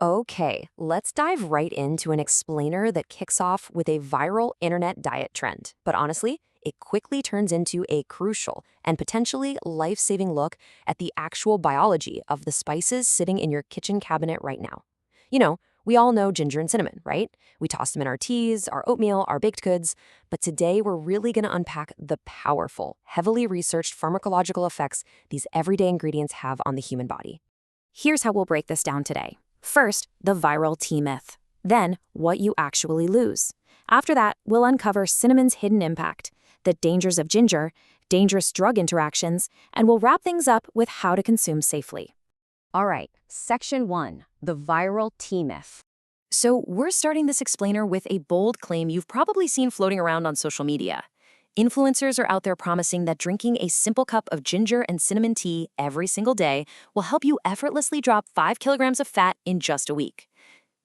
Okay, let's dive right into an explainer that kicks off with a viral internet diet trend. But honestly, it quickly turns into a crucial and potentially life saving look at the actual biology of the spices sitting in your kitchen cabinet right now. You know, we all know ginger and cinnamon, right? We toss them in our teas, our oatmeal, our baked goods. But today, we're really going to unpack the powerful, heavily researched pharmacological effects these everyday ingredients have on the human body. Here's how we'll break this down today. First, the viral tea myth. Then, what you actually lose. After that, we'll uncover cinnamon's hidden impact, the dangers of ginger, dangerous drug interactions, and we'll wrap things up with how to consume safely. All right, Section 1, the viral tea myth. So, we're starting this explainer with a bold claim you've probably seen floating around on social media. Influencers are out there promising that drinking a simple cup of ginger and cinnamon tea every single day will help you effortlessly drop 5 kilograms of fat in just a week.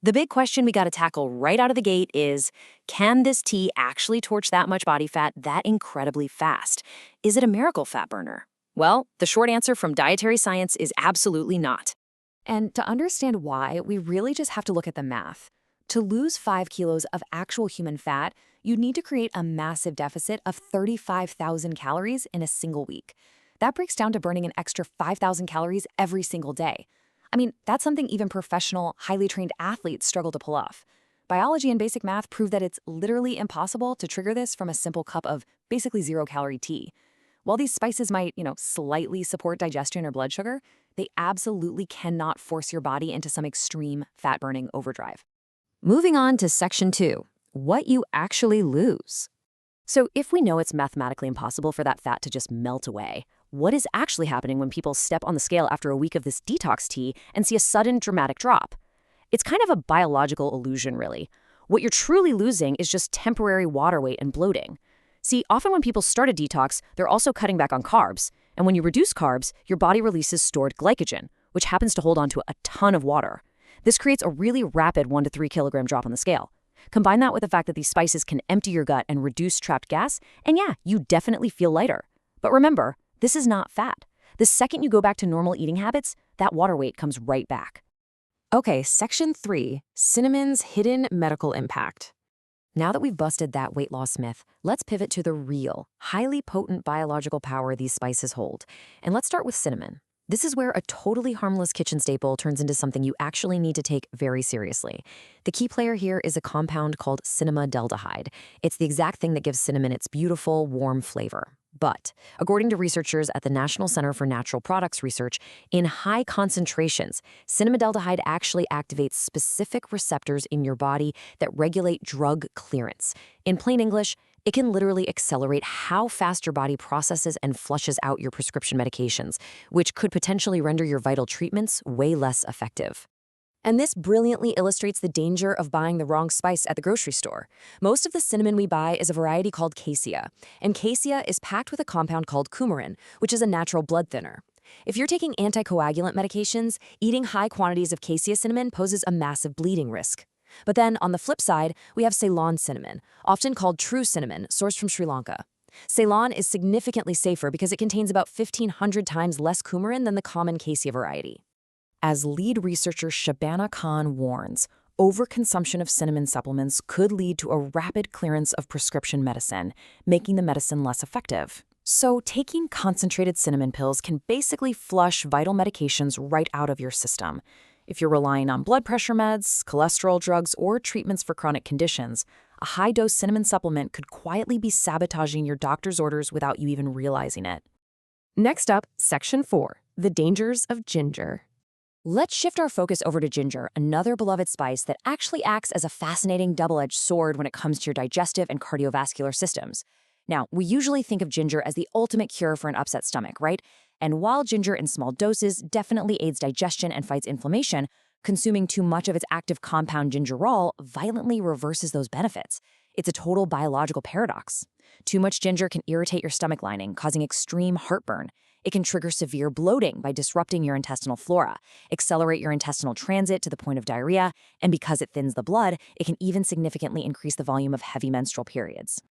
The big question we got to tackle right out of the gate is, can this tea actually torch that much body fat that incredibly fast? Is it a miracle fat burner? Well, the short answer from Dietary Science is absolutely not. And to understand why, we really just have to look at the math. To lose 5 kilos of actual human fat, you'd need to create a massive deficit of 35,000 calories in a single week. That breaks down to burning an extra 5,000 calories every single day. I mean, that's something even professional, highly trained athletes struggle to pull off. Biology and basic math prove that it's literally impossible to trigger this from a simple cup of basically zero-calorie tea. While these spices might, slightly support digestion or blood sugar, they absolutely cannot force your body into some extreme fat-burning overdrive. Moving on to Section 2, what you actually lose. So if we know it's mathematically impossible for that fat to just melt away, what is actually happening when people step on the scale after a week of this detox tea and see a sudden dramatic drop? It's kind of a biological illusion, really. What you're truly losing is just temporary water weight and bloating. See, often when people start a detox, they're also cutting back on carbs. And when you reduce carbs, your body releases stored glycogen, which happens to hold on to a ton of water. This creates a really rapid 1 to 3 kilogram drop on the scale. Combine that with the fact that these spices can empty your gut and reduce trapped gas, and yeah, you definitely feel lighter. But remember, this is not fat. The second you go back to normal eating habits, that water weight comes right back. Okay, Section 3, cinnamon's hidden medical impact. Now that we've busted that weight loss myth, let's pivot to the real, highly potent biological power these spices hold. And let's start with cinnamon. This is where a totally harmless kitchen staple turns into something you actually need to take very seriously. The key player here is a compound called cinnamaldehyde. It's the exact thing that gives cinnamon its beautiful, warm flavor. But, according to researchers at the National Center for Natural Products Research, in high concentrations, cinnamaldehyde actually activates specific receptors in your body that regulate drug clearance. In plain English, it can literally accelerate how fast your body processes and flushes out your prescription medications, which could potentially render your vital treatments way less effective. And this brilliantly illustrates the danger of buying the wrong spice at the grocery store. Most of the cinnamon we buy is a variety called cassia, and cassia is packed with a compound called coumarin, which is a natural blood thinner. If you're taking anticoagulant medications, eating high quantities of cassia cinnamon poses a massive bleeding risk. But then, on the flip side, we have Ceylon cinnamon, often called true cinnamon, sourced from Sri Lanka. Ceylon is significantly safer because it contains about 1,500 times less coumarin than the common cassia variety. As lead researcher Shabana Khan warns, overconsumption of cinnamon supplements could lead to a rapid clearance of prescription medicine, making the medicine less effective. So, taking concentrated cinnamon pills can basically flush vital medications right out of your system. If you're relying on blood pressure meds, cholesterol drugs, or treatments for chronic conditions, a high-dose cinnamon supplement could quietly be sabotaging your doctor's orders without you even realizing it. Next up, Section 4, the dangers of ginger. Let's shift our focus over to ginger, another beloved spice that actually acts as a fascinating double-edged sword when it comes to your digestive and cardiovascular systems. Now, we usually think of ginger as the ultimate cure for an upset stomach, right? And while ginger in small doses definitely aids digestion and fights inflammation, consuming too much of its active compound gingerol violently reverses those benefits. It's a total biological paradox. Too much ginger can irritate your stomach lining, causing extreme heartburn. It can trigger severe bloating by disrupting your intestinal flora, accelerate your intestinal transit to the point of diarrhea, and because it thins the blood, it can even significantly increase the volume of heavy menstrual periods.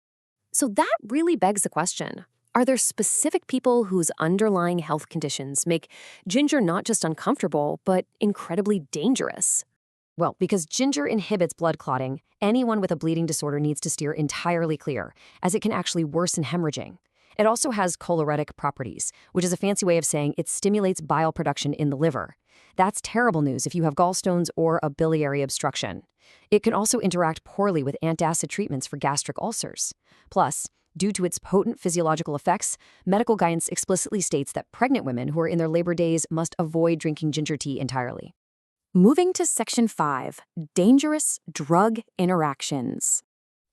So that really begs the question, are there specific people whose underlying health conditions make ginger not just uncomfortable, but incredibly dangerous? Well, because ginger inhibits blood clotting, anyone with a bleeding disorder needs to steer entirely clear, as it can actually worsen hemorrhaging. It also has choleretic properties, which is a fancy way of saying it stimulates bile production in the liver. That's terrible news if you have gallstones or a biliary obstruction. It can also interact poorly with antacid treatments for gastric ulcers. Plus, due to its potent physiological effects, medical guidance explicitly states that pregnant women who are in their labor days must avoid drinking ginger tea entirely. Moving to Section 5, Dangerous Drug Interactions.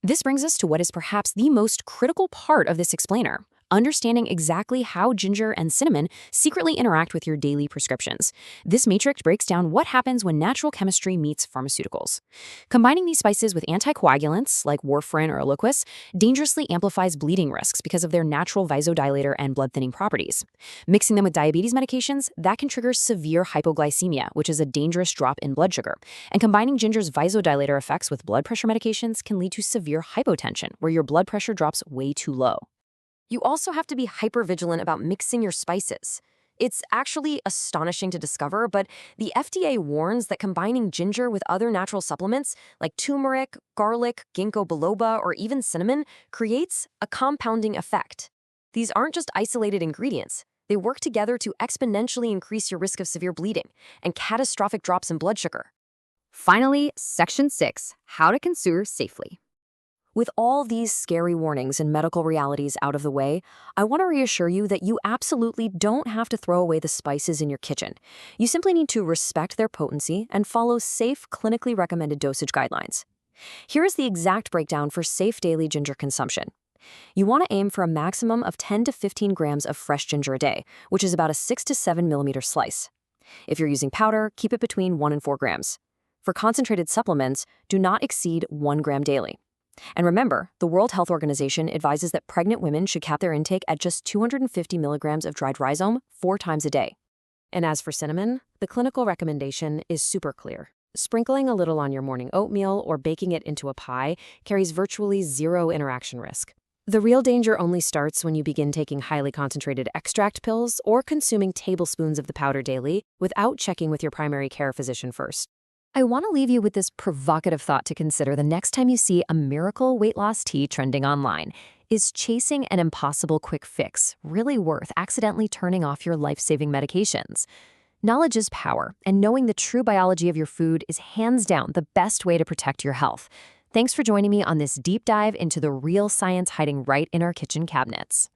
This brings us to what is perhaps the most critical part of this explainer: understanding exactly how ginger and cinnamon secretly interact with your daily prescriptions. This matrix breaks down what happens when natural chemistry meets pharmaceuticals. Combining these spices with anticoagulants, like warfarin or Eliquis, dangerously amplifies bleeding risks because of their natural vasodilator and blood-thinning properties. Mixing them with diabetes medications, that can trigger severe hypoglycemia, which is a dangerous drop in blood sugar. And combining ginger's vasodilator effects with blood pressure medications can lead to severe hypotension, where your blood pressure drops way too low. You also have to be hypervigilant about mixing your spices. It's actually astonishing to discover, but the FDA warns that combining ginger with other natural supplements like turmeric, garlic, ginkgo biloba, or even cinnamon creates a compounding effect. These aren't just isolated ingredients. They work together to exponentially increase your risk of severe bleeding and catastrophic drops in blood sugar. Finally, Section 6, How to Consume Safely. With all these scary warnings and medical realities out of the way, I want to reassure you that you absolutely don't have to throw away the spices in your kitchen. You simply need to respect their potency and follow safe, clinically recommended dosage guidelines. Here is the exact breakdown for safe daily ginger consumption. You want to aim for a maximum of 10 to 15 grams of fresh ginger a day, which is about a 6 to 7 millimeter slice. If you're using powder, keep it between 1 and 4 grams. For concentrated supplements, do not exceed 1 gram daily. And remember, the World Health Organization advises that pregnant women should cap their intake at just 250 milligrams of dried rhizome 4 times a day. And as for cinnamon, the clinical recommendation is super clear. Sprinkling a little on your morning oatmeal or baking it into a pie carries virtually zero interaction risk. The real danger only starts when you begin taking highly concentrated extract pills or consuming tablespoons of the powder daily without checking with your primary care physician first. I want to leave you with this provocative thought to consider the next time you see a miracle weight loss tea trending online. Is chasing an impossible quick fix really worth accidentally turning off your life-saving medications? Knowledge is power, and knowing the true biology of your food is hands down the best way to protect your health. Thanks for joining me on this deep dive into the real science hiding right in our kitchen cabinets.